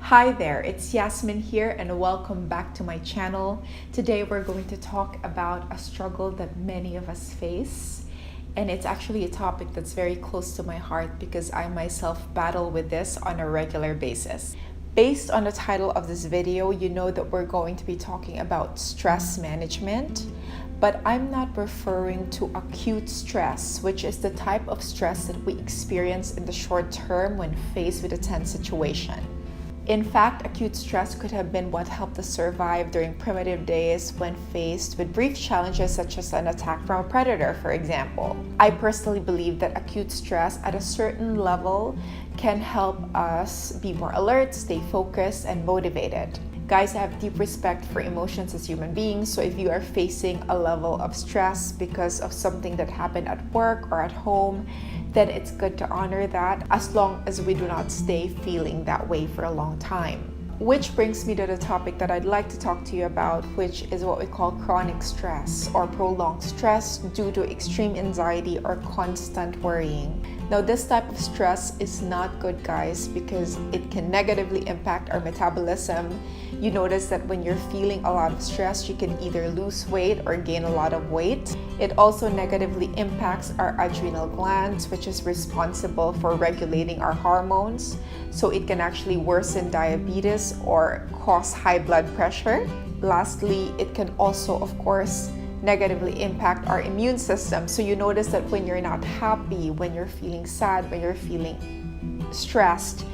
Hi there, it's Yasmin here and welcome back to my channel. Today we're going to talk about a struggle that many of us face, and it's actually a topic that's very close to my heart because I myself battle with this on a regular basis. Based on the title of this video, you know that we're going to be talking about stress management, but I'm not referring to acute stress, which is the type of stress that we experience in the short term when faced with a tense situation. In fact, acute stress could have been what helped us survive during primitive days when faced with brief challenges such as an attack from a predator, for example. I personally believe that acute stress at a certain level can help us be more alert, stay focused, and motivated. Guys, I have deep respect for emotions as human beings, so if you are facing a level of stress because of something that happened at work or at home, then it's good to honor that as long as we do not stay feeling that way for a long time. Which brings me to the topic that I'd like to talk to you about, which is what we call chronic stress or prolonged stress due to extreme anxiety or constant worrying. Now, this type of stress is not good, guys, because it can negatively impact our metabolism. You notice that when you're feeling a lot of stress, you can either lose weight or gain a lot of weight. It also negatively impacts our adrenal glands, which is responsible for regulating our hormones. So it can actually worsen diabetes or cause high blood pressure. Lastly, it can also, of course, negatively impact our immune system. So you notice that when you're not happy, when you're feeling sad, when you're feeling stressed,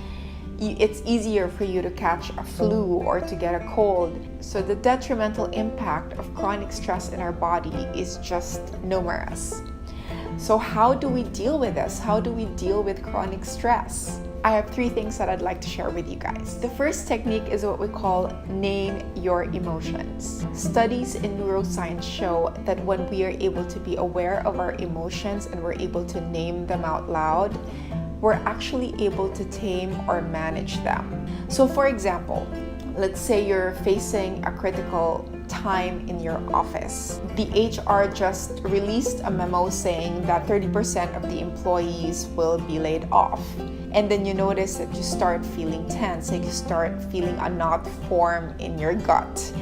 it's easier for you to catch a flu or to get a cold. So the detrimental impact of chronic stress in our body is just numerous. So how do we deal with this? How do we deal with chronic stress? I have 3 things that I'd like to share with you guys. The first technique is what we call name your emotions. Studies in neuroscience show that when we are able to be aware of our emotions and we're able to name them out loud, we're actually able to tame or manage them. So for example, let's say you're facing a critical time in your office. The HR just released a memo saying that 30% of the employees will be laid off. And then you notice that you start feeling tense, like you start feeling a knot form in your gut,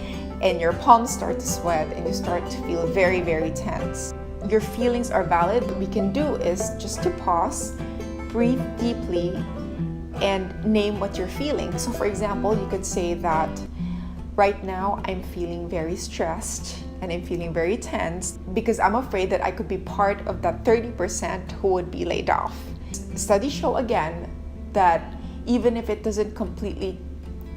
and your palms start to sweat, and you start to feel very, very tense. Your feelings are valid. What we can do is just to pause, breathe deeply, and name what you're feeling. So for example, you could say that right now I'm feeling very stressed and I'm feeling very tense because I'm afraid that I could be part of that 30% who would be laid off. Studies show again that even if it doesn't completely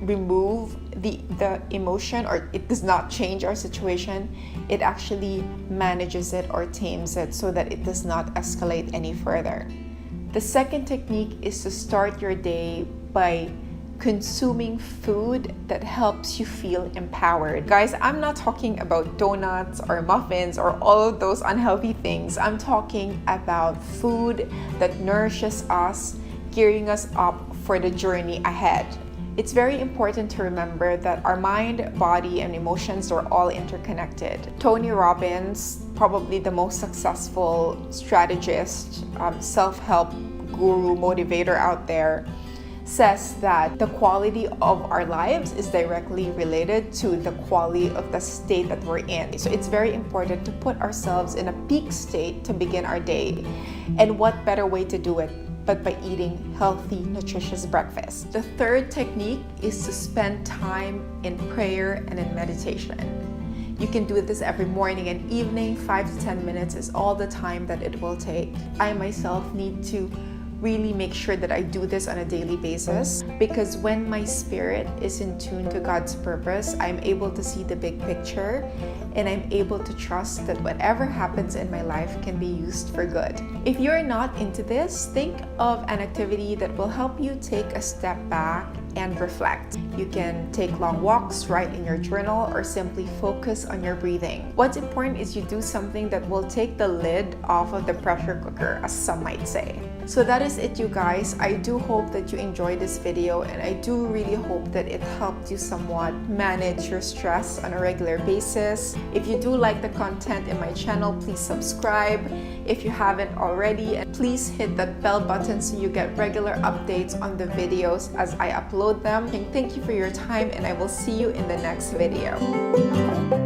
remove the emotion or it does not change our situation, it actually manages it or tames it so that it does not escalate any further. The second technique is to start your day by consuming food that helps you feel empowered. Guys, I'm not talking about donuts or muffins or all of those unhealthy things. I'm talking about food that nourishes us, gearing us up for the journey ahead. It's very important to remember that our mind, body, and emotions are all interconnected. Tony Robbins, probably the most successful strategist, self-help guru, motivator out there, says that the quality of our lives is directly related to the quality of the state that we're in. So it's very important to put ourselves in a peak state to begin our day. And what better way to do it but by eating healthy, nutritious breakfast. The third technique is to spend time in prayer and in meditation. You can do this every morning and evening. 5 to 10 minutes is all the time that it will take. I myself need to really make sure that I do this on a daily basis because when my spirit is in tune to God's purpose, I'm able to see the big picture and I'm able to trust that whatever happens in my life can be used for good. If you're not into this, think of an activity that will help you take a step back and reflect. You can take long walks, write in your journal, or simply focus on your breathing. What's important is you do something that will take the lid off of the pressure cooker, as some might say. So that is it, you guys. I do hope that you enjoyed this video, and I do really hope that it helped you somewhat manage your stress on a regular basis. If you do like the content in my channel, please subscribe if you haven't already, and please hit that bell button so you get regular updates on the videos as I upload them. And thank you for your time, and I will see you in the next video.